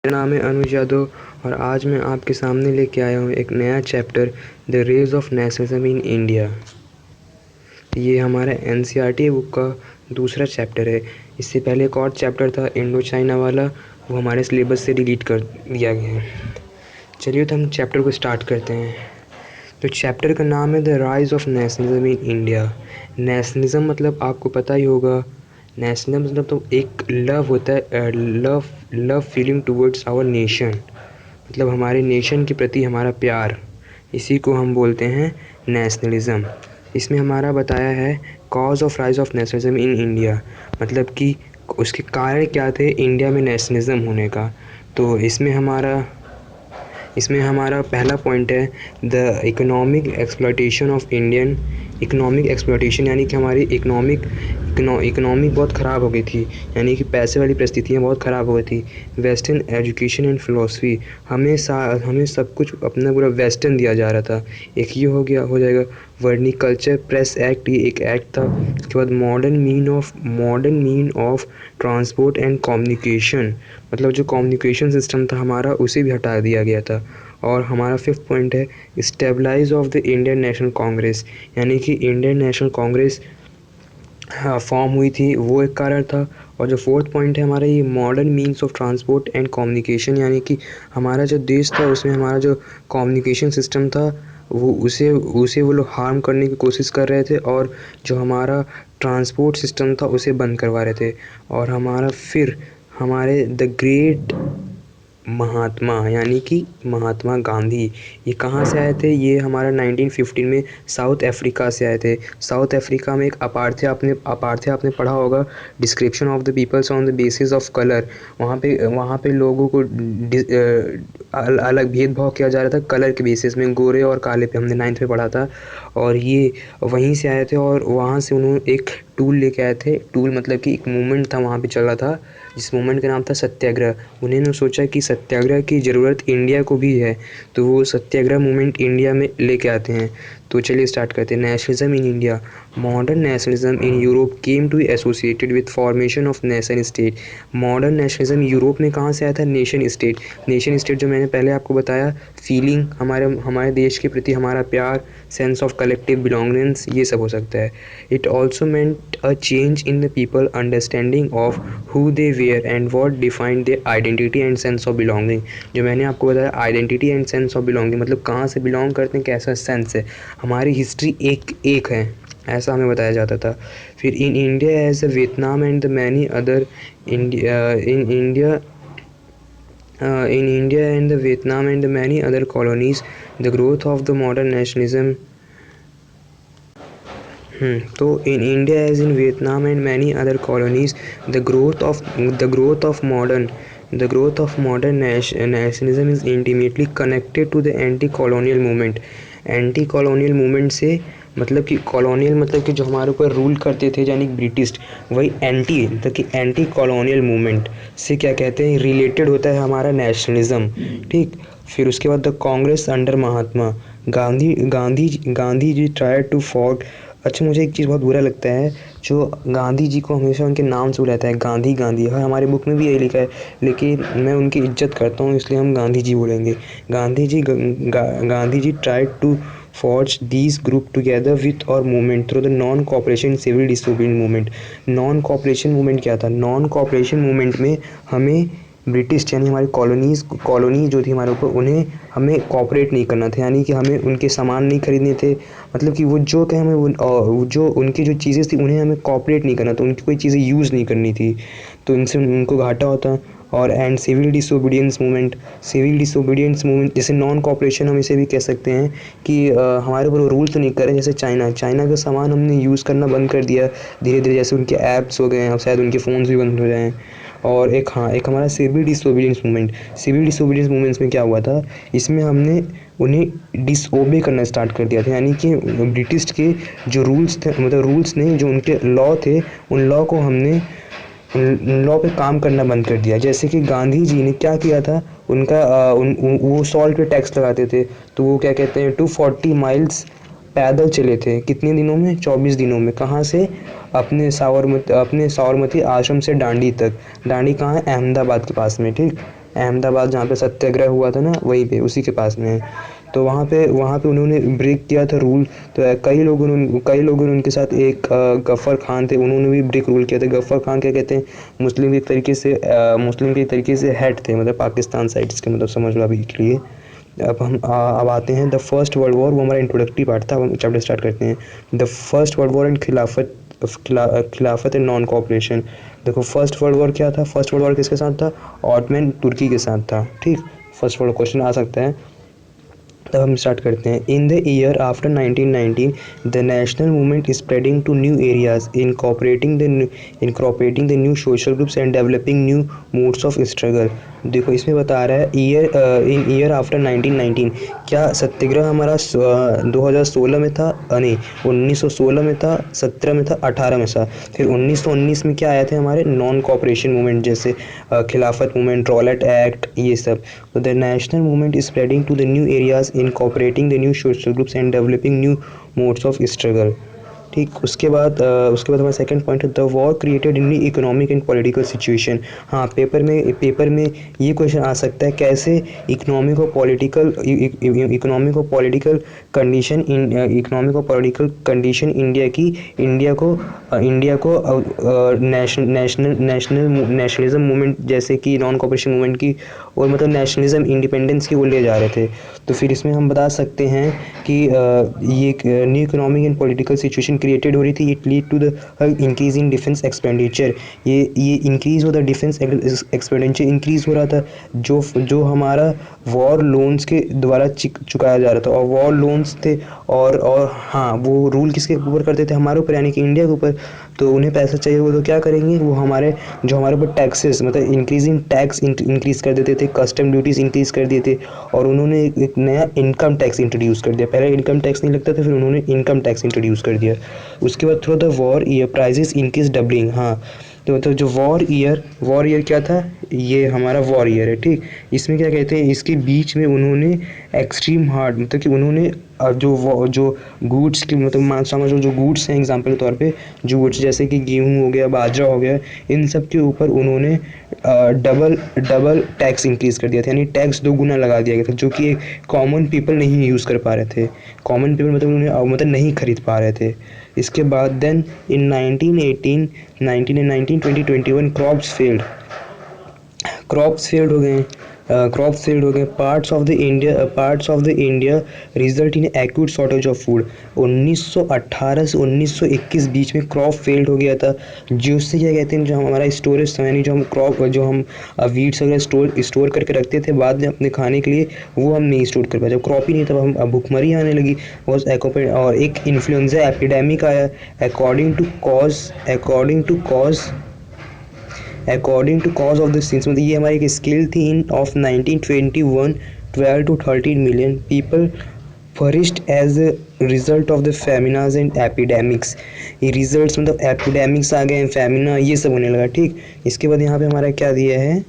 मेरा नाम है अनुज यादव और आज मैं आपके सामने लेके आया हूँ एक नया chapter the rise of nationalism in India. ये हमारा एनसीईआरटी बुक का दूसरा चैप्टर है। इससे पहले एक और चैप्टर था इंडो चाइना वाला, वो हमारे सिलेबस से डिलीट कर दिया गया है। चलिए तो हम चैप्टर को स्टार्ट करते हैं। तो चैप्टर का नाम है the rise of nationalism in India. Nationalism मतलब आपको पता ही होगा, नेशनलिज्म मतलब तो एक लव होता है, love feeling towards our nation, मतलब हमारे नेशन के प्रति हमारा प्यार, इसी को हम बोलते हैं नेशनलिज्म। इसमें हमारा बताया है cause of rise of nationalism in India, मतलब कि उसके कारण क्या थे इंडिया में नेशनलिज्म होने का। तो इसमें हमारा पहला पॉइंट है the economic exploitation of Indian. Economic exploitation यानी कि हमारी इकोनॉमी बहुत ख़राब हो गई थी, यानी कि पैसे वाली परिस्थितियाँ बहुत ख़राब हो गई थी। वेस्टर्न एजुकेशन एंड फ़िलासफ़ी, हमें सब कुछ अपना पूरा वेस्टर्न दिया जा रहा था। एक ये हो जाएगा वर्नीकल्चर प्रेस एक्ट, ये एक एक्ट था। उसके बाद modern mean of transport and communication, मतलब जो कम्युनिकेशन सिस्टम था हमारा उसे भी हटा दिया गया था। और हमारा फिफ्थ पॉइंट है stabilize of the Indian National Congress, यानी कि इंडियन नेशनल कांग्रेस फॉर्म हुई थी, वो एक कारण था। और जो फोर्थ पॉइंट है हमारा ये modern means of transport and communication, यानी कि हमारा जो देश था उसमें हमारा जो कम्युनिकेशन सिस्टम था वो उसे वो लोग हार्म करने की कोशिश कर रहे थे, और जो हमारा ट्रांसपोर्ट सिस्टम था उसे बंद करवा रहे थे। और हमारे द ग्रेट महात्मा यानी कि महात्मा गांधी, ये कहाँ से आए थे? ये हमारा 1915 में साउथ अफ्रीका से आए थे। साउथ अफ्रीका में एक अपार्थ्य आपने पढ़ा होगा, description of the peoples on the basis of colour. वहाँ पे लोगों को अलग भेदभाव किया जा रहा था कलर के बेसिस में, गोरे और काले पे, हमने 9th में पढ़ा था। और ये वहीं से आए थे और वहाँ से उन्होंने एक टूल लेके आए थे। टूल मतलब कि एक मूवमेंट था वहाँ पे चल रहा था, जिस मूवमेंट का नाम था सत्याग्रह। उन्होंने सोचा कि सत्याग्रह की ज़रूरत इंडिया को भी है, तो वो सत्याग्रह मूवमेंट इंडिया में लेके आते हैं। तो चलिए स्टार्ट करते हैं। Nationalism in India, modern nationalism in Europe came to associated with formation of nation state. Modern nationalism Europe में कहाँ से आया था? Nation state. नेशन स्टेट जो मैंने पहले आपको बताया, फीलिंग, हमारे देश के प्रति हमारा प्यार, सेंस ऑफ कलेक्टिव बिलोंगनेंस, ये सब हो सकता है। It also meant a change in the people understanding of who they were and what defined their identity and sense of belonging. जो मैंने आपको बताया identity and sense of belonging, मतलब कहाँ से बिलोंग करते हैं, कैसा सेंस है, हमारी हिस्ट्री एक है, ऐसा हमें बताया जाता था। फिर in India as a Vietnam and the many other in India and the Vietnam and the many other colonies, the growth of the modern nationalism. तो in India as in Vietnam and many other colonies, the growth of modern nationalism is intimately connected to the anti-colonial movement. Anti colonial movement से मतलब कि colonial मतलब कि जो हमारे ऊपर rule करते थे यानी ब्रिटिश, वही एंटी मतलब कि एंटी कॉलोनियल मूवमेंट से क्या कहते हैं, रिलेटेड होता है हमारा नेशनलिज्म। ठीक। फिर उसके बाद the Congress under Mahatma Gandhi ji try to fought. अच्छा, मुझे एक चीज़ बहुत बुरा लगता है, जो गांधी जी को हमेशा उनके नाम से बुलाता है, गांधी गांधी। हाँ, हमारे बुक में भी यही लिखा है, लेकिन मैं उनकी इज्जत करता हूँ इसलिए हम गांधी जी बोलेंगे। Gandhi ji try to forge these group together with our movement through the non cooperation civil disobedience movement। Non cooperation movement क्या था? नॉन कॉपरेशन मूवमेंट में हमें ब्रिटिश यानी हमारी कॉलोनी जो थी हमारे ऊपर, उन्हें हमें कॉपरेट नहीं करना था, यानी कि हमें उनके सामान नहीं खरीदने थे, मतलब कि वो जो कहे हमें जो उनकी जो चीज़ें थी उन्हें हमें कॉपरेट नहीं करना था, उनकी कोई चीज़ें यूज़ नहीं करनी थी, तो इनसे उनको घाटा होता। और एंड सिविल डिसोबीडियंस मूवमेंट जैसे नॉन कॉपरेशन हम इसे भी कह सकते हैं कि हमारे ऊपर रूल तो नहीं कर रहे। जैसे चाइना का सामान हमने यूज़ करना बंद कर दिया धीरे धीरे, जैसे उनके ऐप्स हो गए हैं, अब शायद उनके फ़ोन्स भी बंद हो जाएँ। और एक हमारा सिविल डिसोबीडियंस मूवमेंट्स में क्या हुआ था, इसमें हमने उन्हें डिसओबे करना स्टार्ट कर दिया था, यानी कि ब्रिटिश के जो रूल्स थे, मतलब रूल्स नहीं, जो उनके लॉ थे, उन लॉ को हमने लॉ पे काम करना बंद कर दिया। जैसे कि गांधी जी ने क्या किया था, वो सॉल्ट पे टैक्स लगाते थे, तो वो क्या कहते हैं 240 माइल्स पैदल चले थे, कितने दिनों में? 24 दिनों में। कहाँ से? अपने साबरमती आश्रम से डांडी तक। डांडी कहाँ है? अहमदाबाद के पास में। ठीक, अहमदाबाद जहाँ पे सत्याग्रह हुआ था ना, वहीं पे उसी के पास में है। तो वहाँ पे उन्होंने ब्रेक किया था रूल। तो कई लोगों ने उनके साथ, एक गफ्फर खान थे, उन्होंने भी ब्रेक रूल किया था। गफ्फर खान क्या कहते हैं, मुस्लिम के तरीके से हेड थे, मतलब पाकिस्तान साइड के, मतलब समझ लो अभी के लिए। अब आते हैं द फर्स्ट वर्ल्ड वॉर, वो हमारा इंट्रोडक्टरी पार्ट था। अब हम चैप्टर स्टार्ट करते हैं। The first world war and खिलाफत एंड नॉन कोऑपरेशन। देखो फर्स्ट वर्ल्ड वॉर क्या था, फर्स्ट वर्ल्ड वॉर किसके साथ था, ऑटमैन तुर्की के साथ था, ठीक। फर्स्ट वर्ल्ड क्वेश्चन आ सकता है। तब हम स्टार्ट करते हैं। In the year after 1919 the national movement spreading to new areas incorporating the new social groups and developing new modes of struggle. देखो इसमें बता रहा है इन ईयर आफ्टर 1919, क्या सत्याग्रह हमारा 2016 में था, नहीं 1916 में था, 17 में था, 18 में था। फिर 1919 में क्या आए थे हमारे नॉन कॉपरेशन मूवमेंट, जैसे खिलाफत मूवमेंट, रॉलेट एक्ट, ये सब। तो the national movement is spreading to the new areas incorporating the new social groups and developing new modes of struggle, ठीक। उसके बाद हमारा सेकंड पॉइंट है the war created in economic and political situation. हाँ, paper में ये question आ सकता है, कैसे इकोनॉमिक और पॉलिटिकल कंडीशन इंडिया को नेशनलिज्म मूवमेंट, जैसे कि नॉन कॉपरेशन मूवमेंट की, और मतलब नेशनलिज्म इंडिपेंडेंस की वो ले जा रहे थे। तो फिर इसमें हम बता सकते हैं कि ये new economic and political situation created हो रही थी। It lead to the increase in defence expenditure. ये इंक्रीज हो, द डिफेंस एक्सपेंडिचर इंक्रीज हो रहा था, जो हमारा वॉर लोन्स के द्वारा चुकाया जा रहा था। और वॉर लोन्स थे, और हाँ, वो रूल किसके ऊपर करते थे, हमारे ऊपर, यानी कि इंडिया के ऊपर। तो उन्हें पैसा चाहिए हो तो क्या करेंगे, वो हमारे ऊपर टैक्सेस, मतलब इंक्रीजिंग टैक्स इंक्रीज़ कर देते थे, कस्टम ड्यूटीज़ इंक्रीज़ कर दिए थे। और उन्होंने एक नया इनकम टैक्स इंट्रोड्यूस कर दिया। पहले इनकम टैक्स नहीं लगता था, फिर उन्होंने इनकम टैक्स इंट्रोड्यूस कर दिया। उसके बाद through the war year prices increase doubling. हाँ, तो मतलब जो वॉर ईयर क्या था, ये हमारा वॉर ईयर है, ठीक। इसमें क्या कहते हैं, इसके बीच में उन्होंने एक्सट्रीम हार्ड, मतलब कि उन्होंने जो गुड्स की, मतलब समझ लो जो गुड्स हैं, एग्जांपल के तौर पे जो गुड्स जैसे कि गेहूँ हो गया, बाजरा हो गया, इन सब के ऊपर उन्होंने डबल टैक्स इंक्रीज़ कर दिया था, यानी टैक्स 2 गुना लगा दिया गया था, जो कि कॉमन पीपल नहीं यूज़ कर पा रहे थे। कॉमन पीपल मतलब उन्हें मतलब नहीं खरीद पा रहे थे। इसके बाद देन इन 1918 2021 क्रॉप्स फेल्ड हो गए। Parts of the India result in acute shortage of food. 1918 से 1921 बीच में क्रॉप फेल्ड हो गया था, जिससे क्या कहते हैं, जो हमारा स्टोरेज था, यानी जो हम वीड्स वगैरह स्टोर करके रखते थे बाद में अपने खाने के लिए, वो हम नहीं स्टोर कर पाए। जब क्रॉप ही नहीं था, हम भुखमरी आने लगी। और एक इन्फ्लुएंजा एपिडेमिक आया according to cause of the scenes. मतलब ये हमारी एक स्केल थी in of 1921 12 to 13 million people perished as a result of the famines and epidemics. ये रिजल्ट्स मतलब एपिडेमिक्स आ गए, फेमिना, ये सब होने लगा, ठीक। इसके बाद यहाँ पे हमारा क्या दिया है,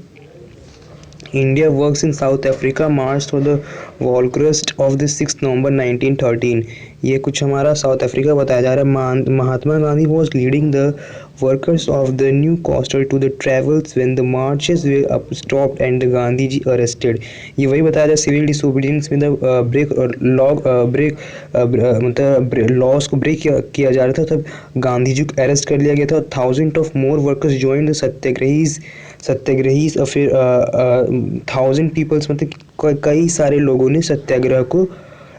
India works in South Africa march for the Volksrust of the 6 November 1913। ये कुछ हमारा साउथ अफ्रीका बताया जा रहा है। Mahatma Gandhi was leading the workers of the new coastal to the travels when the marches way up stopped and the Gandhi ji arrested. ये वही बताया जा, सिविल डिसोबीडियंस में द लॉस को ब्रेक किया जा रहा था, तब गांधी जी को अरेस्ट कर लिया गया था। 1000 of more workers join the satyagrahis. फिर 1000 पीपल्स, मतलब कई सारे लोगों ने सत्याग्रह को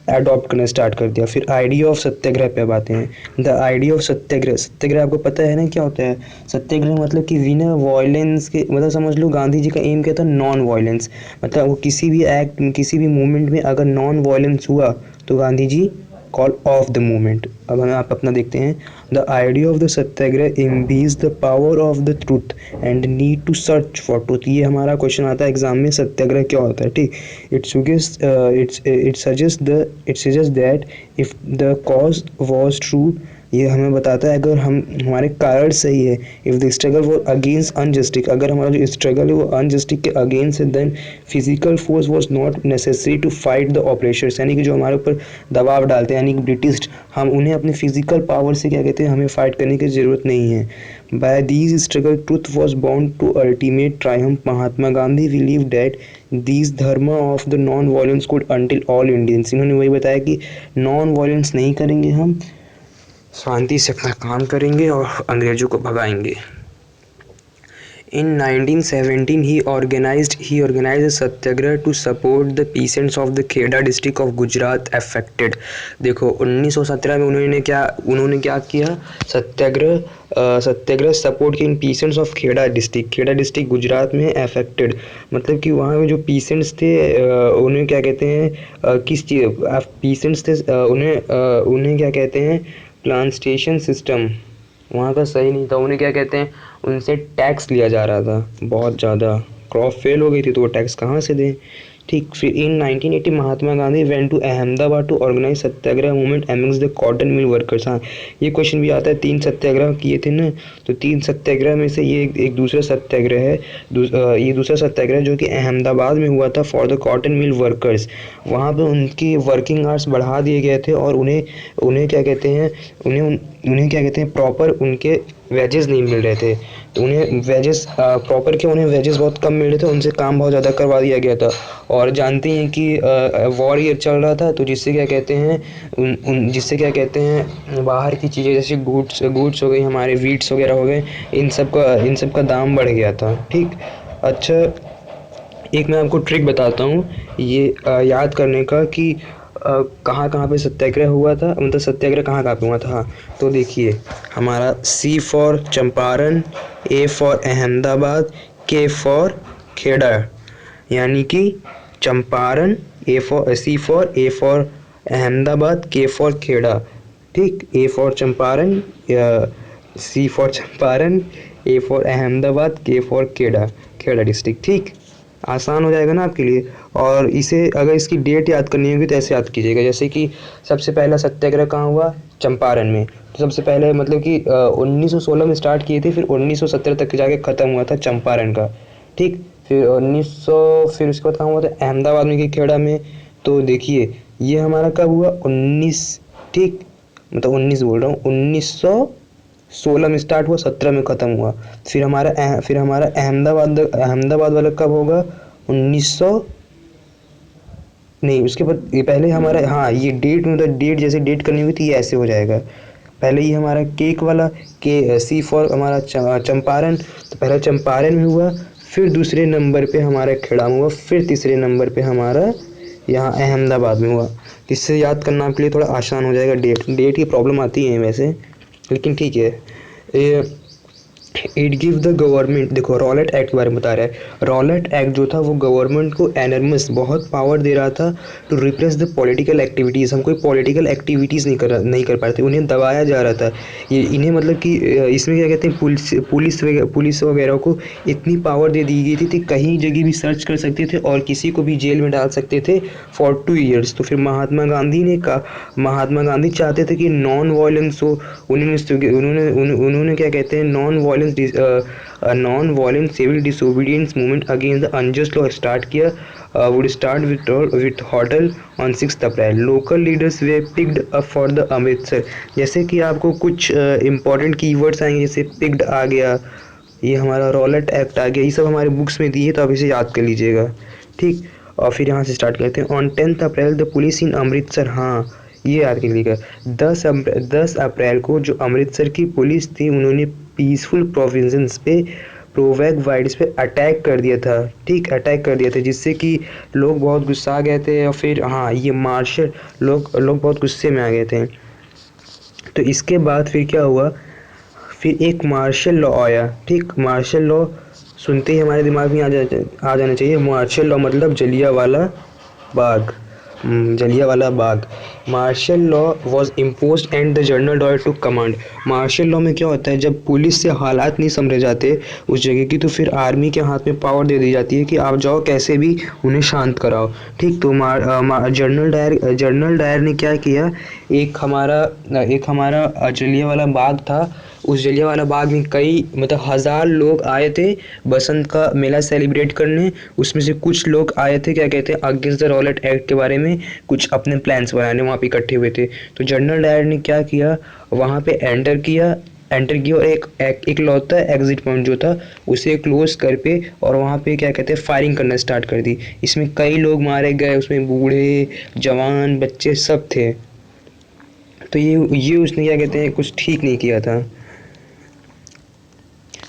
अडॉप्ट करना स्टार्ट कर दिया। फिर आइडिया ऑफ सत्याग्रह पे अब आते हैं। द आइडिया ऑफ सत्याग्रह आपको पता है ना क्या होता है। सत्याग्रह मतलब कि बिना वॉयलेंस के, मतलब समझ लो गांधी जी का एम क्या था, नॉन वॉयलेंस। मतलब वो किसी भी मूवमेंट में अगर नॉन वॉयलेंस हुआ तो Gandhi ji call off the movement. अब हम आप अपना देखते हैं। The idea of the satyagraha imbibes the power of the truth and need to search for truth. ये हमारा क्वेश्चन आता है एग्जाम में, सत्याग्रह क्या होता है, ठीक। It suggest that if the cause was true ये हमें बताता है अगर हम हमारे कारण सही है, if the struggle for against injustice, अगर हमारा जो स्ट्रगल है वो अनजस्टिक के अगेंस्ट है, then physical force was not necessary to fight the oppressors, यानी कि जो हमारे ऊपर दबाव डालते हैं यानी कि ब्रिटिश, हम उन्हें अपनी फिजिकल पावर से क्या कहते हैं, हमें फाइट करने की ज़रूरत नहीं है। By these struggle truth was bound to ultimate triumph. Mahatma Gandhi believe that these dharma of the non violence could until all Indians. इन्होंने वही बताया कि नॉन वॉयलेंस नहीं करेंगे, हम शांति से अपना काम करेंगे और अंग्रेजों को भगाएंगे। In 1917 he organized a Satyagraha to support the peasants of the Kheda district of Gujarat affected। देखो 1917 में उन्होंने क्या किया, सत्याग्रह सपोर्ट की in peasants of Kheda district Gujarat में अफेक्टेड, मतलब कि वहाँ में जो पीसेंट्स थे उन्हें क्या कहते हैं, किस चीज़ पीसेंट्स थे, उन्हें क्या कहते हैं, प्लांटेशन सिस्टम वहाँ का सही नहीं था, उन्हें क्या कहते हैं, उनसे टैक्स लिया जा रहा था बहुत ज़्यादा, क्रॉप फेल हो गई थी तो वो टैक्स कहाँ से दें। ठीक, फिर in 1980 Mahatma Gandhi went to Ahmedabad to organise satyagraha movement amongst the cotton mill workers. हाँ, ये क्वेश्चन भी आता है, 3 सत्याग्रह किए थे ना, तो 3 सत्याग्रह में से ये एक दूसरा सत्याग्रह है, ये दूसरा सत्याग्रह जो कि अहमदाबाद में हुआ था for the cotton mill workers. वहाँ पे उनकी वर्किंग आवर्स बढ़ा दिए गए थे और उन्हें क्या कहते हैं, उन्हें क्या कहते हैं, प्रॉपर उनके वेजेस नहीं मिल रहे थे, तो उन्हें वेजेस प्रॉपर के उन्हें वेजेस बहुत कम मिल रहे थे, उनसे काम बहुत ज़्यादा करवा दिया गया था। और जानते हैं कि वॉर ईयर चल रहा था, तो जिससे क्या कहते हैं, जिससे क्या कहते हैं, बाहर की चीज़ें जैसे गुड्स हो गई, हमारे वीट्स वगैरह हो गए, इन सब का दाम बढ़ गया था। ठीक, अच्छा एक मैं आपको ट्रिक बताता हूँ ये याद करने का कि कहाँ कहाँ पे सत्याग्रह हुआ था, मतलब सत्याग्रह कहाँ कहाँ पे हुआ था। हाँ, तो देखिए हमारा C for Champaran, A for Ahmedabad, K for Kheda, यानी कि Champaran, C for A for Ahmedabad, K for Kheda. ठीक, A for Champaran, C for Champaran, A for Ahmedabad, K for Kheda district. ठीक, आसान हो जाएगा ना आपके लिए। और इसे अगर इसकी डेट याद करनी होगी तो ऐसे याद कीजिएगा, जैसे कि सबसे पहला सत्याग्रह कहाँ हुआ, चंपारण में, तो सबसे पहले मतलब कि 1916 में स्टार्ट किए थे, फिर 1917 तक जाके ख़त्म हुआ था चंपारण का। ठीक, फिर 1900 फिर उसके बाद कहाँ हुआ था, अहमदाबाद में कि खेड़ा में। तो देखिए ये हमारा कब हुआ, 19, ठीक, मतलब 19 बोल रहा हूँ, 1916 में स्टार्ट हुआ, 17 में ख़त्म हुआ। फिर हमारा अहमदाबाद वाला कब होगा, 1900 नहीं, उसके बाद ये पहले हमारा, हाँ ये डेट, मतलब डेट जैसे डेट करनी हुई थी ये ऐसे हो जाएगा। पहले ये हमारा केक वाला के C फॉर हमारा चंपारण, तो पहले चंपारण में हुआ, फिर दूसरे नंबर पे हमारा खेड़ा में हुआ, फिर तीसरे नंबर पे हमारा यहाँ अहमदाबाद में हुआ। इससे याद करना आपके लिए थोड़ा आसान हो जाएगा। डेट की प्रॉब्लम आती है वैसे, लेकिन ठीक है। ये इट गिव द गवर्नमेंट, देखो रॉलेट एक्ट के बारे में बता रहा है। रॉलेट एक्ट जो था वो गवर्नमेंट को एनर्मस बहुत पावर दे रहा था to repress the political activities. हम कोई पॉलिटिकल एक्टिविटीज़ नहीं कर पाते थे, उन्हें दबाया जा रहा था। ये इन्हें मतलब कि इसमें क्या कहते हैं, पुलिस वगैरह को इतनी पावर दे दी गई थी कि कहीं जगह भी सर्च कर सकते थे और किसी को भी जेल में डाल सकते थे फॉर 2 ईयर्स। तो फिर महात्मा गांधी चाहते थे कि नॉन वायलेंस हो। उन्होंने क्या कहते हैं, non violence civil disobedience movement against the unjust law start किया, would start with hotel on 6 April. Local leaders were picked up for the Amritsar. जैसे कि आपको कुछ इंपॉर्टेंट कीवर्ड्स आएंगे, जैसे पिक्ड आ गया, ये हमारा रॉलेट एक्ट आ गया, ये सब हमारे बुक्स में दिए, तो आप इसे याद कर लीजिएगा। ठीक, और फिर यहाँ से स्टार्ट करते हैं। ऑन 10 अप्रैल द पुलिस इन अमृतसर, हाँ ये याद कर लीजिएगा। 10 अप्रैल को जो अमृतसर की पुलिस थी उन्होंने पीसफुल प्रोविंसेस पे, प्रोवैग वाइड्स पे अटैक कर दिया था। ठीक, अटैक कर दिया था, जिससे कि लोग बहुत गुस्सा आ गए थे, और फिर हाँ ये मार्शल लोग बहुत गुस्से में आ गए थे। तो इसके बाद फिर क्या हुआ, फिर एक मार्शल लॉ आया। ठीक, मार्शल लॉ सुनते ही हमारे दिमाग में आ जाना चाहिए, मार्शल लॉ मतलब Jallianwala Bagh. Jallianwala Bagh. Martial law was imposed and the general Dyer to command. Martial law में क्या होता है, जब पुलिस से हालात नहीं समझे जाते उस जगह की, तो फिर आर्मी के हाथ में पावर दे दी जाती है कि आप जाओ कैसे भी उन्हें शांत कराओ। ठीक, तो जनरल डायर ने क्या किया, एक हमारा जलियांवाला बाग था। उस जलियांवाला बाग में कई मतलब 1000 लोग आए थे बसंत का मेला सेलिब्रेट करने। उसमें से कुछ लोग आए थे, क्या कहते हैं, अगेंस्ट द रॉलेट एक्ट के बारे में कुछ अपने प्लान्स बनाने वहाँ पे इकट्ठे हुए थे। तो जनरल डायर ने क्या किया, वहाँ पे एंटर किया और एक लौता एग्जिट पॉइंट जो था उसे क्लोज कर पे, और वहाँ पे क्या कहते हैं फायरिंग करना स्टार्ट कर दी। इसमें कई लोग मारे गए, उसमें बूढ़े जवान बच्चे सब थे। तो ये उसने क्या कहते हैं कुछ ठीक नहीं किया था।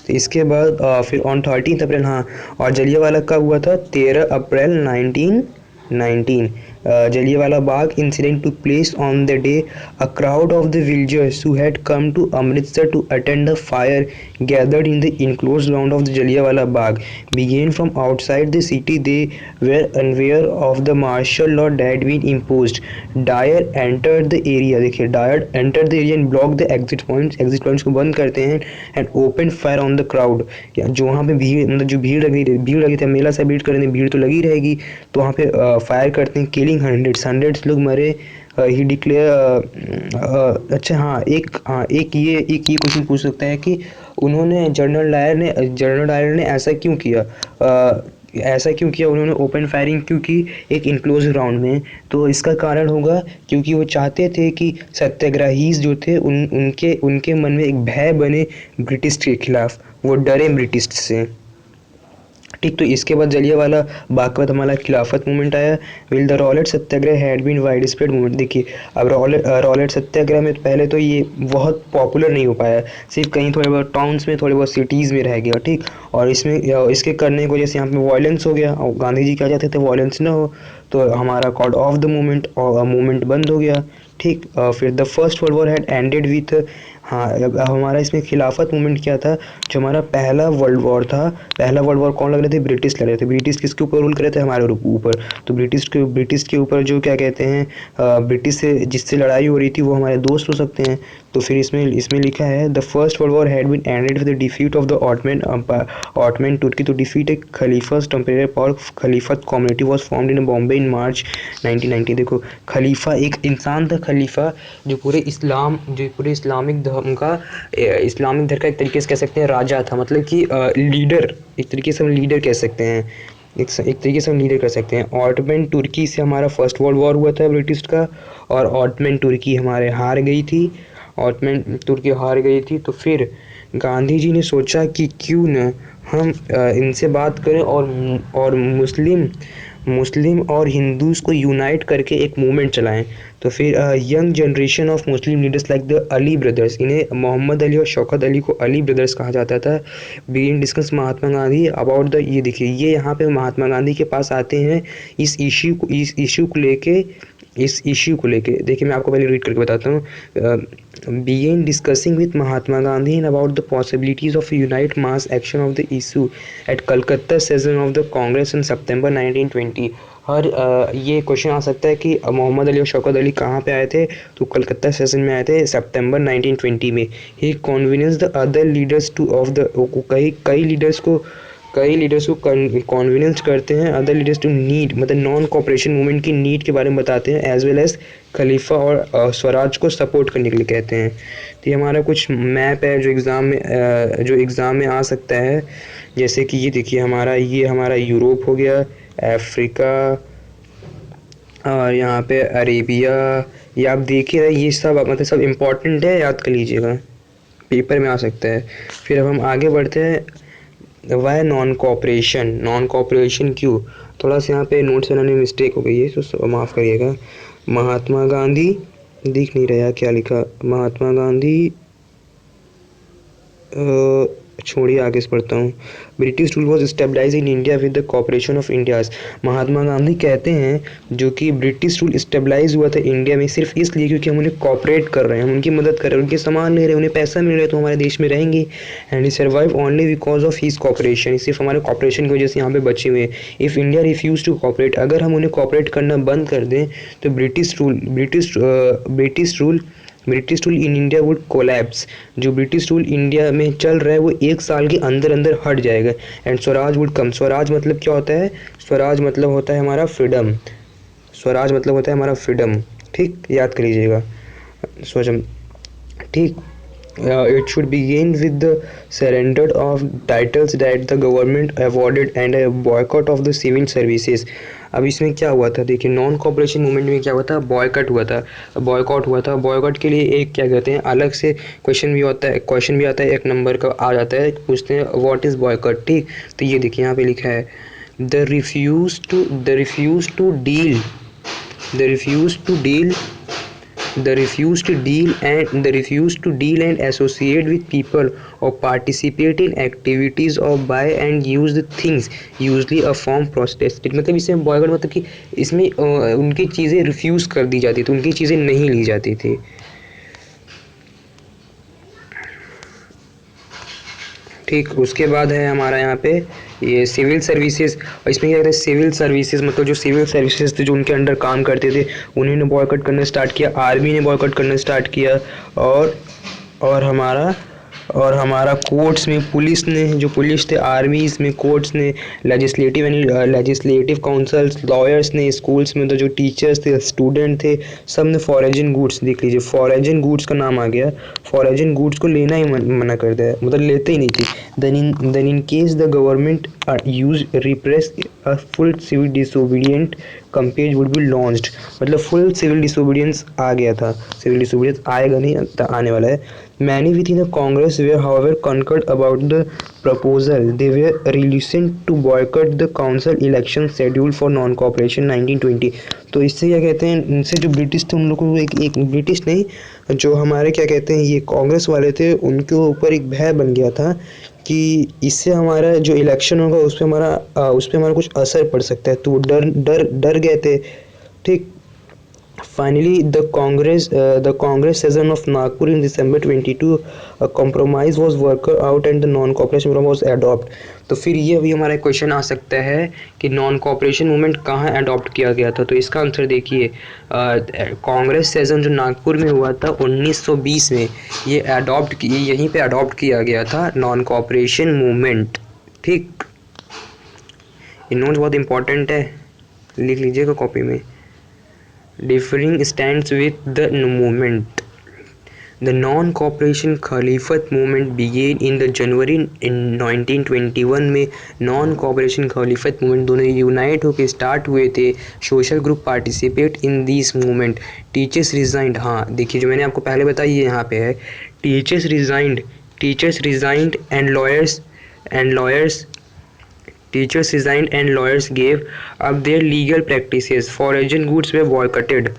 तो इसके बाद फिर ऑन 13 अप्रैल, हाँ, और जलियांवाला कब हुआ था, 13 अप्रैल 1919। Jallianwala Bagh incident took place on the day a crowd of the villagers who had come to Amritsar to attend the fire gathered in the enclosed ground of the Jallianwala Bagh began from outside the city. They were unaware of the martial law that had been imposed. Dyer entered the area, देखिए Dyer entered the area and blocked the exit points को बंद करते हैं and opened fire on the crowd। जो वहाँ पे भीड़ मतलब जो भीड़ लगी थी, मेला सेलिब्रेट करने भीड़ तो लगी रहेगी, तो वहाँ पे फायर करते हैं, किलिंग हंड्रेड्स लोग मरे। ही डिक्लेयर अच्छा, एक ये क्वेश्चन पूछ सकता है कि उन्होंने जनरल डायर ने ऐसा क्यों किया, उन्होंने ओपन फायरिंग क्यों की एक इनक्लोज ग्राउंड में। तो इसका कारण होगा क्योंकि वो चाहते थे कि सत्याग्रहीज जो थे उनके उनके मन में एक भय बने ब्रिटिश के खिलाफ, वो डरे ब्रिटिश से। ठीक, तो इसके बाद जलियांवाला बाग के बाद हमारा खिलाफत मूवमेंट आया। Will the Rowlatt satyagraha had been wide spread movement. देखिए, अब रॉलेट सत्याग्रह में पहले तो ये बहुत पॉपुलर नहीं हो पाया, सिर्फ कहीं थोड़े बहुत टाउन्स में, थोड़े बहुत सिटीज़ में रह गया। ठीक, और इसके करने की वजह से यहाँ पे वायलेंस हो गया, और गांधी जी क्या चाहते थे, वायलेंस ना हो, तो हमारा कॉल ऑफ द मूवमेंट और मूवमेंट बंद हो गया। ठीक, फिर the first world war had ended with, हाँ, अब हमारा इसमें खिलाफत मूवमेंट क्या था, जो हमारा पहला वर्ल्ड वॉर था। पहला वर्ल्ड वॉर कौन लग रहे थे, ब्रिटिश लग रहे थे। ब्रिटिश किसके ऊपर रूल कर रहे थे, हमारे ऊपर। तो ब्रिटिश के ऊपर जो क्या कहते हैं, ब्रिटिश से जिससे लड़ाई हो रही थी वो हमारे दोस्त हो सकते हैं। तो फिर इसमें लिखा है the first world war had been ended with the defeat of the Ottoman Turkey. तो डिफीट एक खलीफास temporary power Khilafat community was formed in Bombay in March 1990। देखो, खलीफा एक इंसान था, खलीफा जो पूरे इस्लामिक धर्म का एक तरीके से कह सकते हैं राजा था, मतलब कि लीडर, एक तरीके से हम लीडर कह सकते हैं, एक तरीके से हम लीडर कर सकते हैं। ऑटमन तुर्की से हमारा फर्स्ट वर्ल्ड वॉर हुआ था ब्रिटिश का, और ऑटमन तुर्की हमारे हार गई थी, ऑटमन तुर्की हार गई थी। तो फिर गांधी जी ने सोचा कि क्यों न हम इनसे बात करें और मुस्लिम और हिंदूज़ को यूनाइट करके एक मूवमेंट चलाएं। तो फिर young generation of Muslim leaders like the Ali brothers, इन्हें मोहम्मद अली और शौकत अली को अली ब्रदर्स कहा जाता था, being discuss Mahatma Gandhi about the, ये देखिए ये यहाँ पे महात्मा गांधी के पास आते हैं इस इश्यू को लेके देखिए, मैं आपको पहले रीड करके बताता हूँ। began discussing with Mahatma Gandhi and about the possibilities of a unite mass action of the issue at Calcutta session of the Congress in September 1920। हर ये क्वेश्चन आ सकता है कि मोहम्मद अली और शौकत अली कहाँ पे आए थे, तो कलकत्ता सेशन में आए थे सितंबर 1920 में। ही convinced the other leaders to of the, कई लीडर्स को कन्वीनियंस करते हैं, अदर लीडर्स टू नीड, मतलब नॉन कॉपरेशन मूवमेंट की नीड के बारे में बताते हैं, एज वेल एज खलीफा और स्वराज को सपोर्ट करने के लिए कहते हैं। तो ये हमारा कुछ मैप है जो एग्ज़ाम में आ सकता है, जैसे कि ये देखिए हमारा यूरोप हो गया, अफ्रीका, और यहाँ पे अरेबिया, ये आप देख ही रहे, ये सब मतलब सब इम्पोर्टेंट है, याद कर लीजिएगा, पेपर में आ सकता है। फिर अब हम आगे बढ़ते हैं, वाई नॉन कॉपरेशन क्यों, थोड़ा सा यहाँ पे नोट्स बनाने में मिस्टेक हो गई है, तो माफ़ करिएगा। महात्मा गांधी, दिख नहीं रहा क्या लिखा, महात्मा गांधी छोड़िए आगे से पढ़ता हूँ। British rule was stabilise in India with the cooperation of Indians. Mahatma Gandhi कहते हैं जो कि ब्रिटिश रूल स्टेबलाइज हुआ था इंडिया में सिर्फ इसलिए क्योंकि हम उन्हें कॉपरेट कर रहे हैं, हम उनकी मदद कर रहे हैं, उनके सामान ले रहे हैं, उन्हें पैसा मिल रहा है तो हमारे देश में रहेंगे। And he survive only because of his cooperation, सिर्फ हमारे कॉपरेशन की वजह से यहाँ पे बचे हुए हैं। If India refuse to cooperate, अगर हम उन्हें कॉपरेट करना बंद कर दें तो British rule in India would collapse. जो ब्रिटिश रूल इंडिया में चल रहा है वो 1 साल के अंदर अंदर हट जाएगा। And Swaraj would come. Swaraj मतलब क्या होता है? स्वराज मतलब होता है हमारा फ्रीडम। स्वराज मतलब होता है हमारा फ्रीडम। ठीक, याद कर लीजिएगा स्वजम। ठीक, it should begin with the surrender of titles that the government awarded and a boycott of the civil services। अब इसमें क्या हुआ था देखिए, नॉन कॉपरेशन मूवमेंट में क्या हुआ था? बॉयकॉट हुआ था, बॉयकॉट हुआ था। बॉयकॉट के लिए एक क्या कहते हैं अलग से क्वेश्चन भी होता है, क्वेश्चन भी आता है 1 नंबर का आ जाता है, पूछते हैं व्हाट इज़ बॉयकॉट। ठीक, तो ये देखिए यहाँ पे लिखा है the refuse to deal the refuse to deal and associate with people or participate in activities or buy and use the things usually a form protest। मतलब इसमें बॉयकॉट मतलब कि इसमें उनकी चीज़ें रिफ्यूज़ कर दी जाती थी, उनकी चीज़ें नहीं ली जाती थी। ठीक, उसके बाद है हमारा यहाँ पे ये सिविल सर्विसेज। और इसमें क्या कहते हैं? सिविल सर्विसेज मतलब जो सिविल सर्विसेज थे जो उनके अंडर काम करते थे उन्होंने बॉयकॉट करना स्टार्ट किया, आर्मी ने बॉयकॉट करना स्टार्ट किया। और हमारा कोर्ट्स में पुलिस ने, जो पुलिस थे आर्मीज़ में, कोर्ट्स ने, लेजिस्लेटिव काउंसिल्स, लॉयर्स ने, स्कूल्स में तो जो टीचर्स थे, स्टूडेंट थे, सब ने फॉरेन गुड्स, देख लीजिए फॉरेन गुड्स का नाम आ गया, फॉरेन गुड्स को लेना ही मना कर दिया, मतलब लेते ही नहीं थे। Then in case the government use repress a full civil disobedient campaign would be launched. मतलब फुल सिविल डिसोबीडियंस आ गया था, सिविल डिसोबीडियंस आएगा नहीं, आने वाला है। Many within the Congress were however concerned about the proposal. They were reluctant to boycott the council election scheduled for non-cooperation 1920। तो इससे क्या कहते हैं, इनसे जो ब्रिटिश थे उन लोगों को एक ब्रिटिश नहीं, जो हमारे क्या कहते हैं ये कांग्रेस वाले थे, उनके ऊपर एक भय बन गया था कि इससे हमारा जो इलेक्शन होगा उस पर हमारा कुछ असर पड़ सकता है, तो वो डर गए थे। ठीक, finally the Congress session of Nagpur in December 22 a compromise was worked out and the non cooperation program was adopted। तो फिर ये भी हमारा क्वेश्चन आ सकता है कि नॉन कॉपरेशन मूवमेंट कहाँ अडॉप्ट किया गया था। तो इसका आंसर देखिए, कांग्रेस सेशन जो नागपुर में हुआ था 1920 में, ये यहीं पे अडॉप्ट किया गया था नॉन कॉपरेशन मूवमेंट। ठीक, ये नोट्स बहुत इंपॉर्टेंट है, लिख लीजिएगा कॉपी में। Differing stands with the movement। The non-cooperation Khalifat movement began in the January in 1921 में non-cooperation Khalifat movement दोनों यूनाइट होकर स्टार्ट हुए थे। Social group participate in this movement. Teachers resigned, हाँ देखिए जो मैंने आपको पहले बताई ये यहाँ पे है, teachers resigned and lawyers Teachers resigned and lawyers gave up their legal practices. Foreign goods were boycotted.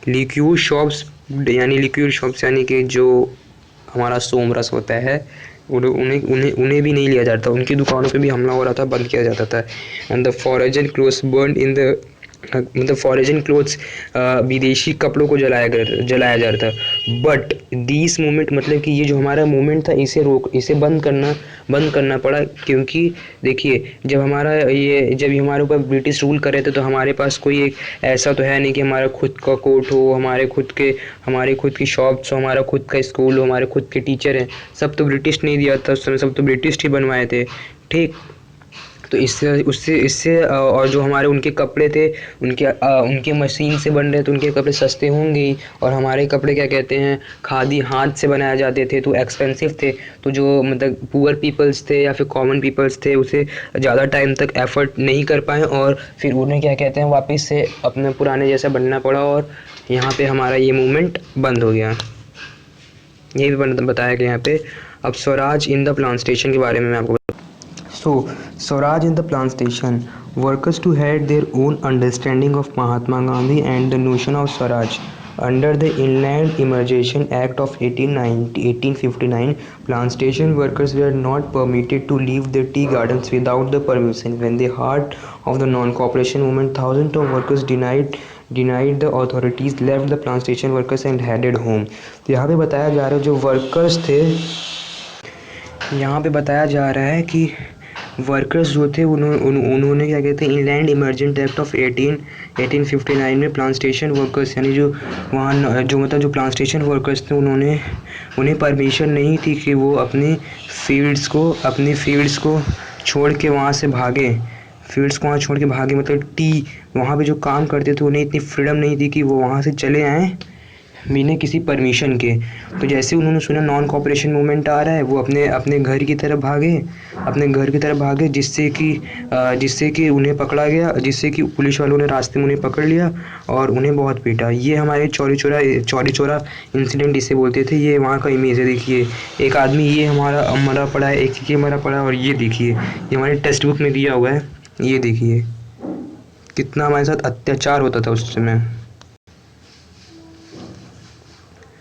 Liquor shops यानी कि जो हमारा सोमरस होता है उन्हें भी नहीं लिया जाता, उनकी दुकानों पे भी हमला हो रहा था, बंद किया जाता था। And the foreign clothes burn in the, मतलब फॉरेन क्लोथ्स विदेशी कपड़ों को जलाया जा रहा था। बट दिस मूवमेंट, मतलब कि ये जो हमारा मूवमेंट था इसे बंद करना पड़ा, क्योंकि देखिए जब हमारे ऊपर ब्रिटिश रूल कर रहे थे तो हमारे पास कोई एक ऐसा तो है नहीं कि हमारा खुद का कोर्ट हो, हमारे खुद की शॉप्स हो, हमारा खुद का स्कूल हो, हमारे खुद के टीचर हैं, सब तो ब्रिटिश नहीं दिया था उस समय, सब तो ब्रिटिश ही बनवाए थे। ठीक, तो इससे और जो हमारे उनके कपड़े थे उनके मशीन से बन रहे थे, उनके कपड़े सस्ते होंगे ही, और हमारे कपड़े क्या कहते हैं खादी हाथ से बनाए जाते थे तो एक्सपेंसिव थे, तो जो मतलब पुअर पीपल्स थे या फिर कॉमन पीपल्स थे उसे ज़्यादा टाइम तक एफर्ट नहीं कर पाए और फिर उन्हें क्या कहते हैं वापस से अपने पुराने जैसा बनना पड़ा और यहाँ पे हमारा ये मूवमेंट बंद हो गया। ये भी बताया गया यहाँ पे। अब स्वराज इन द प्लांटेशन के बारे में मैं आपको So, Swaraj in the plantation, workers to had their own understanding of Mahatma Gandhi and the notion of Swaraj। Under the Inland Emergence Act of 1859, plantation workers were not permitted to leave their tea gardens without the permission. When the heart of the non-cooperation movement, thousands of workers denied the authorities, left the plantation workers and headed home. तो यहाँ पे बताया जा रहा है जो workers थे, यहाँ पे बताया जा रहा है कि वर्कर्स जो थे उन्होंने क्या कहते हैं इंलैंड इमरजेंट एक्ट ऑफ 1859 में प्लांटेशन वर्कर्स यानी जो वहाँ जो मतलब जो प्लांटेशन वर्कर्स थे उन्हें परमिशन नहीं थी कि वो अपनी फील्ड्स को छोड़ के वहाँ से भागे, मतलब टी वहाँ पे जो काम करते थे उन्हें इतनी फ्रीडम नहीं थी कि वो वहाँ से चले आएँ बिना किसी परमिशन के। तो जैसे उन्होंने सुना नॉन कॉपरेशन मूवमेंट आ रहा है, वो अपने घर की तरफ भागे जिससे कि उन्हें पकड़ा गया, जिससे कि पुलिस वालों ने रास्ते में उन्हें पकड़ लिया और उन्हें बहुत पीटा। ये हमारे चौरी चौरा इंसिडेंट इसे बोलते थे। ये वहाँ का इमेज है, देखिए एक आदमी ये हमारा मरा पड़ा है, एक ये मरा पड़ा है और ये देखिए ये हमारे टेक्स्ट बुक में दिया हुआ है। ये देखिए कितना हमारे साथ अत्याचार होता था उस समय।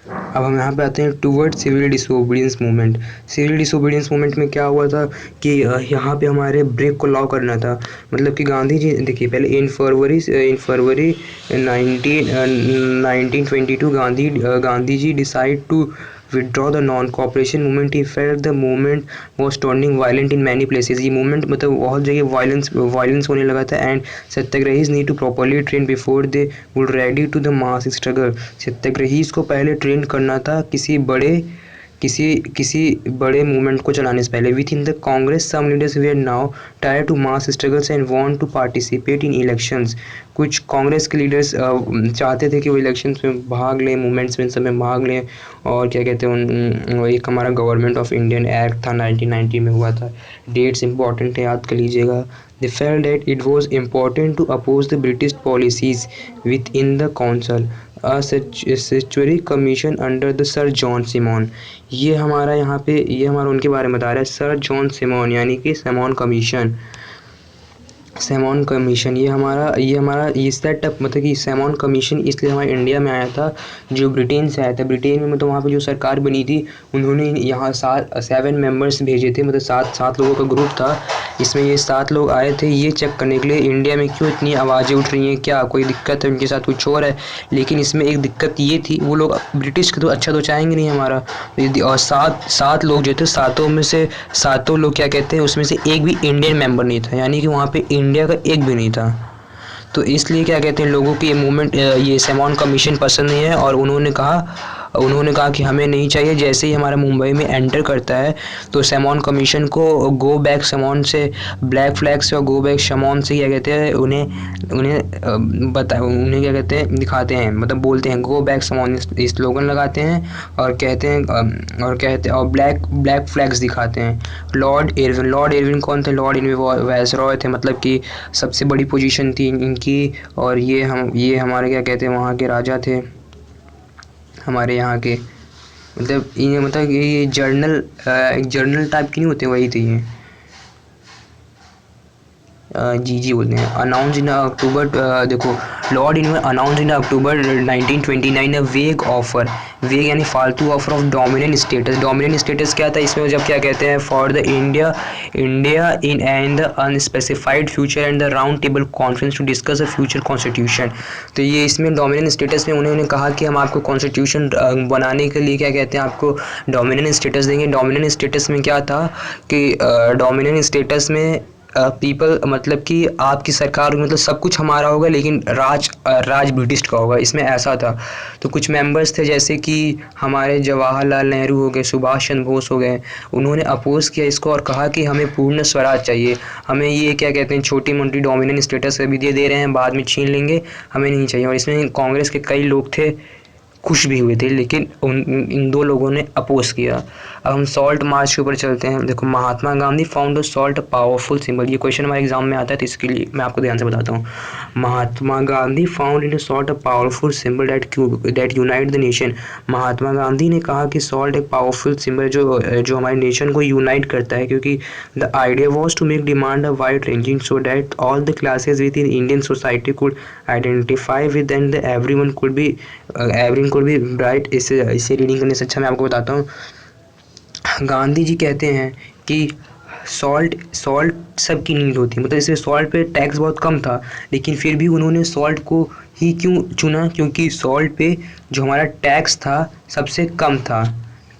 अब हम यहाँ पे आते हैं toward civil disobedience movement. Civil disobedience movement में क्या हुआ था कि यहाँ पे हमारे ब्रेक को लॉ करना था। मतलब कि गांधी जी देखिए पहले in February 1922 Gandhi ji decide to withdraw the non-cooperation movement. He felt the movement was turning violent in many places. ये movement मतलब बहुत जगह violence होने लगा था and satyagrahis need to properly train before they would ready to the mass struggle. Satyagrahis को पहले train करना था किसी बड़े मूवमेंट को चलाने से पहले। Within the Congress some leaders were now tired to mass struggles and want to participate in elections. कुछ कांग्रेस के लीडर्स चाहते थे कि वो इलेक्शंस में भाग लें, मूवमेंट्स में सब में भाग लें। और क्या कहते हैं एक हमारा गवर्नमेंट ऑफ इंडियन एक्ट था 1990 में हुआ था। डेट्स इंपॉर्टेंट है, याद कर लीजिएगा। They felt that it was important to oppose the British policies within the council. A statutory commission under the Sir John Simon. ये हमारा उनके बारे में बता रहा है, सर जॉन सिमोन यानी कि सेमोन कमीशन। ये सेटअप मतलब कि सेमोन कमीशन इसलिए हमारे इंडिया में आया था जो ब्रिटेन से आया था। ब्रिटेन में मतलब वहाँ पे जो सरकार बनी थी उन्होंने यहाँ 7 मेंबर्स भेजे थे, मतलब 7 लोगों का ग्रुप था। इसमें ये 7 लोग आए थे ये चेक करने के लिए इंडिया में क्यों इतनी आवाज़ें उठ रही हैं, क्या कोई दिक्कत है, उनके साथ कुछ हो रहा है। लेकिन इसमें एक दिक्कत ये थी, वो लोग ब्रिटिश का तो अच्छा तो चाहेंगे नहीं हमारा। और 7 लोग जो थे, सातों लोग क्या कहते हैं उसमें से एक भी इंडियन मेंबर नहीं था, यानी कि वहाँ पे इंडिया का एक भी नहीं था। तो इसलिए क्या कहते हैं लोगों की ये मूवमेंट ये सेमोन कमीशन पसंद नहीं है और उन्होंने कहा कि हमें नहीं चाहिए। जैसे ही हमारा मुंबई में एंटर करता है तो सेमोन कमीशन को गो बैक सेमोन से, ब्लैक फ्लैग से और गो बैक सेमोन से क्या कहते हैं उन्हें क्या कहते हैं दिखाते हैं, मतलब बोलते हैं गो बैक सेमोन स्लोगन लगाते हैं और कहते हैं और ब्लैक फ्लैग्स दिखाते हैं। लॉर्ड इरविन कौन थे? लॉर्ड इरविन वायसरॉय थे, मतलब कि सबसे बड़ी पोजीशन थी इनकी। और ये हमारे क्या कहते हैं वहाँ के राजा थे हमारे यहाँ के, मतलब ये जर्नल टाइप की नहीं होते, वही थे ये। जी बोलते हैं। अनाउंस इन अक्टूबर, देखो लॉर्ड इरविन अनाउंस इन अक्टूबर 1929 अ वेग यानी फालतू ऑफर ऑफ डोमिनेंट स्टेटस क्या था इसमें? जब क्या कहते हैं for the India in and the unspecified future and the round table conference to discuss the future constitution. तो ये इसमें डोमिनेंट स्टेटस में उन्होंने कहा कि हम आपको कॉन्स्टिट्यूशन बनाने के लिए क्या कहते हैं आपको डोमिनेंट स्टेटस देंगे। डोमिनेंट स्टेटस में क्या था कि डोमिनेंट स्टेटस में पीपल मतलब कि आपकी सरकार मतलब सब कुछ हमारा होगा लेकिन राज ब्रिटिश का होगा, इसमें ऐसा था। तो कुछ मेंबर्स थे जैसे कि हमारे जवाहरलाल नेहरू हो गए, सुभाष चंद्र बोस हो गए, उन्होंने अपोज किया इसको और कहा कि हमें पूर्ण स्वराज चाहिए, हमें ये क्या कहते हैं छोटी मोटी डोमिनेंट स्टेटस अभी दे रहे हैं, बाद में छीन लेंगे, हमें नहीं चाहिए। और इसमें कांग्रेस के कई लोग थे, खुश भी हुए थे, लेकिन इन 2 लोगों ने अपोज किया। अब हम सॉल्ट मार्च के ऊपर चलते हैं। देखो, Mahatma Gandhi found salt powerful symbol, ये क्वेश्चन हमारे एग्जाम में आता है, तो इसके लिए मैं आपको ध्यान से बताता हूँ। Mahatma Gandhi found in salt a powerful symbol that unite the nation. Mahatma Gandhi ने कहा कि सॉल्ट एक पावरफुल सिंबल जो हमारे नेशन को यूनाइट करता है, क्योंकि the idea was to make demand a wide ranging so that all the classes within Indian society could identify with and everyone could be bright. इसे reading करने से अच्छा मैं आपको बताता हूँ। गांधी जी कहते हैं कि सॉल्ट सबकी नीड होती है, मतलब इसमें सॉल्ट पे टैक्स बहुत कम था, लेकिन फिर भी उन्होंने सॉल्ट को ही क्यों चुना, क्योंकि सॉल्ट पे जो हमारा टैक्स था सबसे कम था।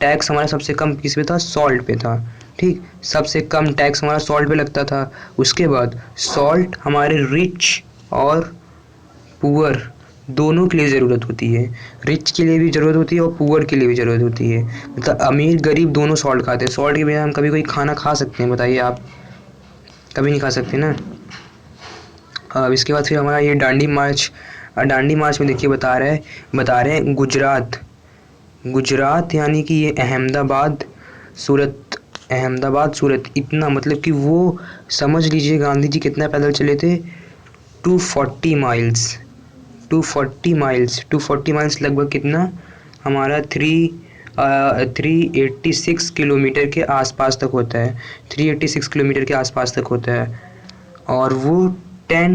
टैक्स हमारा सबसे कम किस पे था? सॉल्ट पे था। ठीक, सबसे कम टैक्स हमारा सॉल्ट पे लगता था। उसके बाद सॉल्ट हमारे रिच और पुअर दोनों के लिए ज़रूरत होती है। रिच के लिए भी ज़रूरत होती है और पुअर के लिए भी ज़रूरत होती है, मतलब अमीर गरीब दोनों सॉल्ट खाते हैं। सॉल्ट के बिना हम कभी कोई खाना खा सकते हैं? बताइए आप, कभी नहीं खा सकते ना। अब इसके बाद फिर हमारा ये दांडी मार्च में देखिए बता रहे हैं गुजरात यानी कि ये अहमदाबाद सूरत, इतना मतलब कि वो समझ लीजिए गांधी जी कितना पैदल चले थे? 240 माइल्स। 240 माइल्स लगभग कितना हमारा 386 किलोमीटर के आसपास तक होता है। 386 किलोमीटर के आसपास तक होता है, और वो 10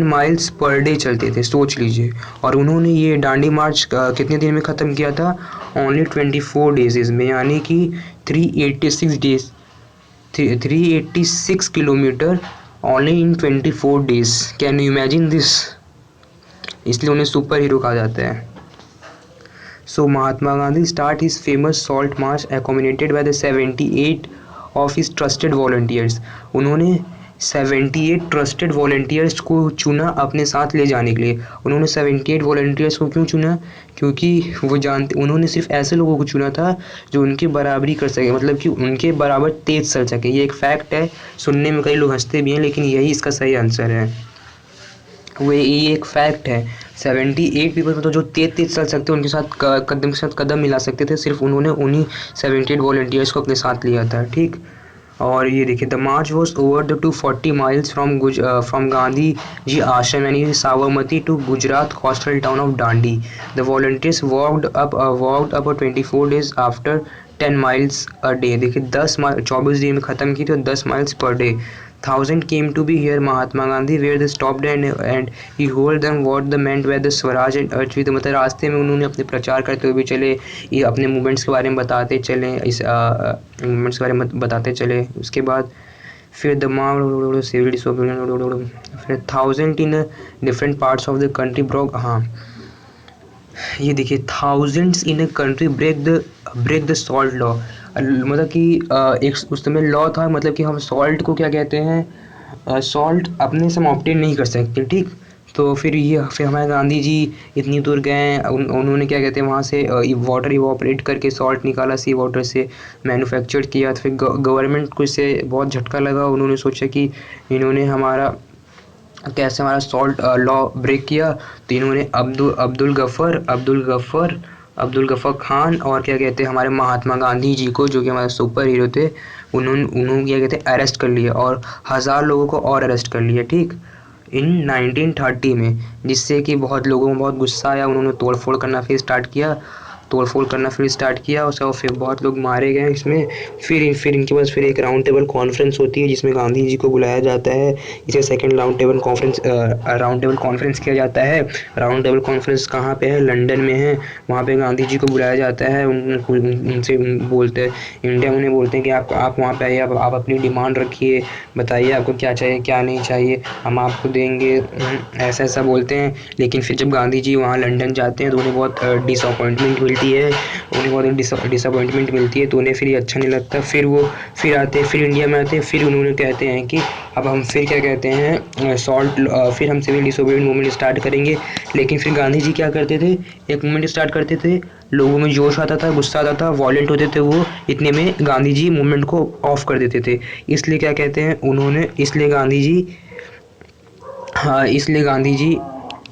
माइल्स पर डे चलते थे, सोच लीजिए। और उन्होंने ये दांडी मार्च कितने दिन में ख़त्म किया था? ओनली 24 डेज में, यानी कि 386 kilometre only in 24 days. Can you imagine this? इसलिए उन्हें सुपर हीरो कहा जाता है। So Mahatma Gandhi start his famous salt march accommodated by the 78 of his trusted volunteers. उन्होंने 78 ट्रस्टेड वॉलंटियर्स को चुना अपने साथ ले जाने के लिए। उन्होंने 78 वॉलंटियर्स को क्यों चुना? क्योंकि उन्होंने सिर्फ ऐसे लोगों को चुना था जो उनकी बराबरी कर सके, मतलब कि उनके बराबर तेज चल सके। ये एक फैक्ट है, सुनने में कई लोग हंसते भी हैं, लेकिन यही इसका सही आंसर है। ये एक फैक्ट है। 78 पीपल मतलब जो तेज चल सकते हैं, उनके साथ कदम के साथ कदम मिला सकते थे, सिर्फ उन्होंने उन्हीं 78 वॉलंटियर्स को अपने साथ लिया था। ठीक, और ये देखिए, the march was over the 240 miles from Gandhi ji ashram यानी Sabarmati to Gujarat coastal town of Dandi. The volunteers walked up 24 days after 10 miles a day. देखिए 24 दिन में ख़त्म की तो 10 miles per day. 1000 came to be here Mahatma Gandhi where they stopped and he told them what the meant by the Swaraj and Archvit। मतलब रास्ते में उन्होंने अपने प्रचार करते हुए भी चले, ये अपने मूवमेंट्स के बारे में बताते चले, इस मूवमेंट्स के बारे में बताते चले। उसके बाद फिर द सिविल डिसोबीडियंस, फिर 1000 in different parts of the country broke. हाँ, ये देखिए, thousands in a country break the salt law. मतलब कि एक उस समय लॉ था, मतलब कि हम सॉल्ट को क्या कहते हैं, सॉल्ट अपने से हम ऑब्टेन नहीं कर सकते। ठीक, तो फिर हमारे गांधी जी इतनी दूर गए, उन्होंने क्या कहते हैं वहाँ से वाटर इवापोरेट करके सॉल्ट निकाला, सी वाटर से मैन्युफैक्चर किया। तो फिर गवर्नमेंट को इससे बहुत झटका लगा, उन्होंने सोचा कि इन्होंने कैसे हमारा सॉल्ट लॉ ब्रेक किया। तो इन्होंने अब्दुल गफ़र खान और क्या कहते हैं हमारे महात्मा गांधी जी को, जो कि हमारे सुपर हीरो थे, उन्होंने क्या कहते हैं अरेस्ट कर लिया, और 1000 लोगों को और अरेस्ट कर लिया। ठीक, इन 1930 में, जिससे कि बहुत लोगों को बहुत गुस्सा आया, उन्होंने तोड़फोड़ करना फिर स्टार्ट किया। उसके बाद फिर बहुत लोग मारे गए इसमें। फिर इनके पास फिर एक राउंड टेबल कॉन्फ्रेंस होती है, जिसमें गांधी जी को बुलाया जाता है। इसे सेकंड राउंड टेबल कॉन्फ्रेंस किया जाता है। राउंड टेबल कॉन्फ्रेंस कहाँ पे है? लंदन में है। वहाँ पे गांधी जी को बुलाया जाता है। उनसे बोलते हैं, इंडिया उन्हें बोलते हैं कि आप वहाँ पे आइए, आप अपनी डिमांड रखिए, बताइए आपको क्या चाहिए क्या नहीं चाहिए, हम आपको देंगे, ऐसा बोलते हैं। लेकिन फिर जब गांधी जी वहाँ लंदन जाते हैं तो उन्हें बहुत डिसअपॉइंटमेंट मिलती है, तो उन्हें फिर ये अच्छा नहीं लगता। फिर इंडिया में आते हैं। फिर उन्होंने कहते हैं कि अब हम फिर क्या कहते हैं फिर हम सिविल डिसोबीडियंस मूवमेंट स्टार्ट करेंगे। लेकिन फिर गांधी जी क्या करते थे? एक मूवमेंट स्टार्ट करते थे, लोगों में जोश आता था, गुस्सा आता था, वॉयलेंट होते थे वो, इतने में गांधी जी मूवमेंट को ऑफ कर देते थे। इसलिए क्या कहते हैं उन्होंने, इसलिए गांधी जी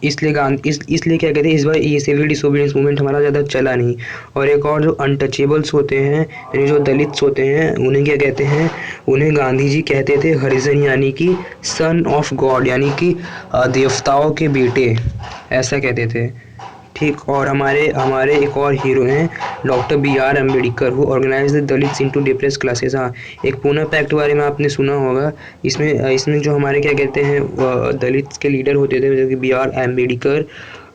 इसलिए क्या कहते हैं, इस बार ये सिविल डिसोबीडियंस मूवमेंट हमारा ज़्यादा चला नहीं। और एक और जो अनटचेबल्स होते हैं यानी जो दलित्स होते हैं उन्हें क्या कहते हैं, उन्हें गांधी जी कहते थे हरिजन यानी कि सन ऑफ गॉड यानी कि देवताओं के बेटे, ऐसा कहते थे। ठीक। और हमारे हमारे एक और हीरो हैं doctor B R Ambedkar, who organize the Dalits into depress classes. हाँ, एक पूना पैक्ट के बारे में आपने सुना होगा। इसमें इसमें जो हमारे क्या कहते हैं दलित्स के लीडर होते थे जैसे कि B R Ambedkar,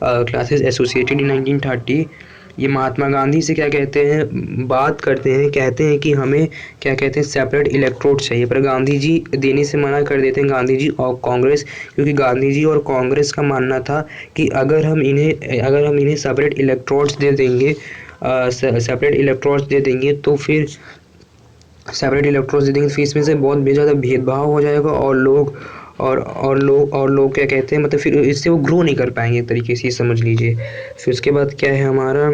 classes associated in 1930। ये महात्मा गांधी से क्या कहते हैं, बात करते हैं, कहते हैं कि हमें क्या कहते हैं सेपरेट इलेक्ट्रोड चाहिए, पर गांधी जी देने से मना कर देते हैं, गांधी जी और कांग्रेस, क्योंकि गांधी जी और कांग्रेस का मानना था कि अगर हम इन्हें सेपरेट इलेक्ट्रोड्स दे देंगे, सेपरेट इलेक्ट्रोड्स दे देंगे तो फिर सेपरेट इलेक्ट्रोड्स दे देंगे, फिर इसमें से बहुत ज़्यादा भेदभाव हो जाएगा और लोग क्या कहते हैं, मतलब फिर इससे वो ग्रो नहीं कर पाएंगे एक तरीके से, समझ लीजिए। फिर उसके बाद क्या है हमारा,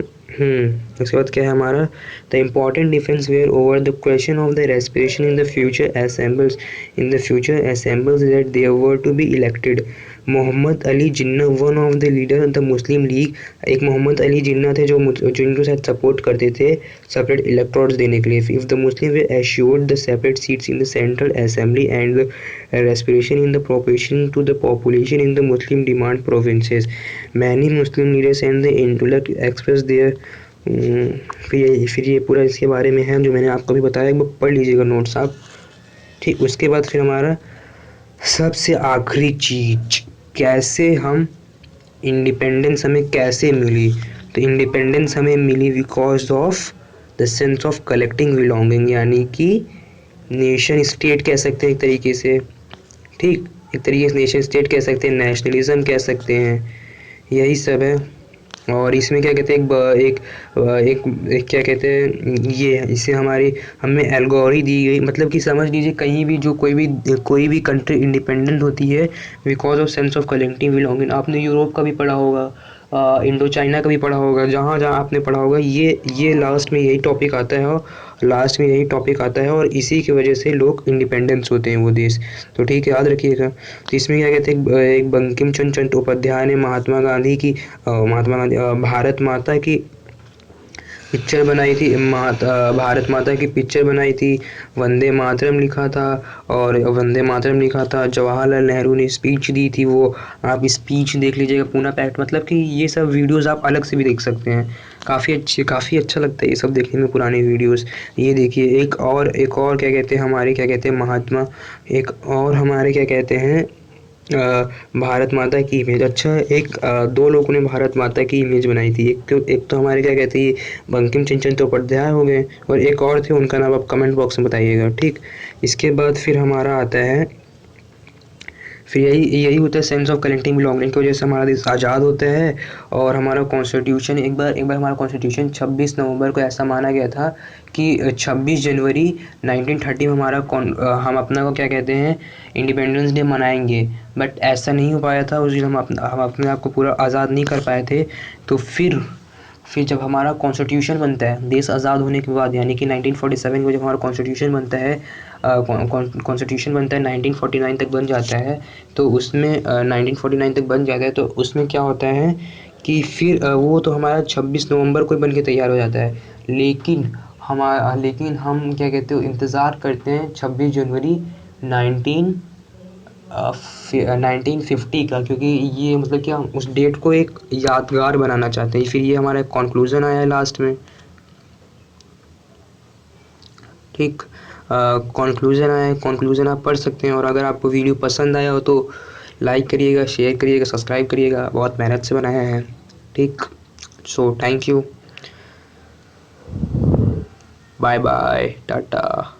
उसके बाद क्या है हमारा, the important difference were over the question of the respiration in the future assembles that they were to be elected. Mohammad Ali Jinnah one of the leader the Muslim League, एक मोहम्मद अली जिन्ना थे जो इनको शायद सपोर्ट करते थे सेपरेट इलेक्ट्रोड्स देने के लिए। If the Muslim way assured the separate seats in the central assembly and the respiration in the proportion to the population in the Muslim demand provinces. Many Muslim leaders and the intellect express their फिर ये पूरा इसके बारे में है जो मैंने आपको भी बताया, एक बार पढ़ लीजिएगा नोट्स आप। ठीक। उसके बाद फिर हमारा सबसे आखिरी चीज, कैसे हम इंडिपेंडेंस हमें कैसे मिली। तो इंडिपेंडेंस हमें मिली because of the sense of collecting belonging, यानी कि नेशन स्टेट कह सकते हैं एक तरीके से। ठीक, एक तरीके से नेशन स्टेट कह सकते हैं, नेशनलिज्म कह सकते हैं, यही सब है। और इसमें क्या कहते हैं, एक क्या कहते हैं, ये इससे हमें एल्गोरी दी गई, मतलब कि समझ लीजिए कहीं भी जो कोई भी कंट्री इंडिपेंडेंट होती है because of sense of collective belonging. आपने यूरोप का भी पढ़ा होगा, इंडो चाइना का भी पढ़ा होगा, जहाँ जहाँ आपने पढ़ा होगा ये लास्ट में यही टॉपिक आता है, और इसी की वजह से लोग इंडिपेंडेंस होते हैं वो देश। तो ठीक है, याद रखिएगा। तो इसमें क्या कहते हैं, एक बंकिम चंद्र चट्टोपाध्याय ने महात्मा गांधी भारत माता की पिक्चर बनाई थी, भारत माता की पिक्चर बनाई थी, वंदे मातरम लिखा था, जवाहरलाल नेहरू ने स्पीच दी थी, वो आप स्पीच देख लीजिएगा पूना पैक्ट। मतलब कि ये सब वीडियोस आप अलग से भी देख सकते हैं, काफ़ी अच्छा लगता है ये सब देखने में, पुराने वीडियोस। ये देखिए एक और क्या कहते हैं हमारे एक और हमारे क्या कहते हैं भारत माता की इमेज। अच्छा, दो लोगों ने भारत माता की इमेज बनाई थी, एक तो हमारे क्या कहते हैं बंकिम चंद्र चट्टोपाध्याय हो गए, और एक और थे, उनका नाम आप कमेंट बॉक्स में बताइएगा। ठीक। इसके बाद फिर हमारा आता है, फिर यही होता है सेंस ऑफ कलेक्टिव बिलोंगिंग की वजह से हमारा देश आज़ाद होता है। और हमारा कॉन्स्टिट्यूशन एक बार हमारा कॉन्स्टिट्यूशन 26 नवंबर को ऐसा माना गया था कि 26 जनवरी 1930 में हम अपना को क्या कहते हैं इंडिपेंडेंस डे मनाएंगे, बट ऐसा नहीं हो पाया था। उस दिन हम अपने आप को पूरा आज़ाद नहीं कर पाए थे। तो फिर जब हमारा कॉन्स्टिट्यूशन बनता है देश आज़ाद होने के बाद, यानी कि 1947 को जब हमारा कॉन्स्टिट्यूशन बनता है, 1949 तक बन जाता है, तो उसमें 1949 तक बन जाता है, तो उसमें क्या होता है कि फिर वो तो हमारा 26 नवंबर को बन के तैयार हो जाता है, लेकिन हम क्या कहते हो इंतज़ार करते हैं 26 जनवरी 1950 का, क्योंकि ये मतलब क्या हम उस डेट को एक यादगार बनाना चाहते हैं। फिर ये हमारा कंक्लूज़न आया है लास्ट में। ठीक, कंक्लूज़न आप पढ़ सकते हैं। और अगर आपको वीडियो पसंद आया हो तो लाइक करिएगा, शेयर करिएगा, सब्सक्राइब करिएगा, बहुत मेहनत से बनाया है। ठीक, so thank you, bye bye, Tata.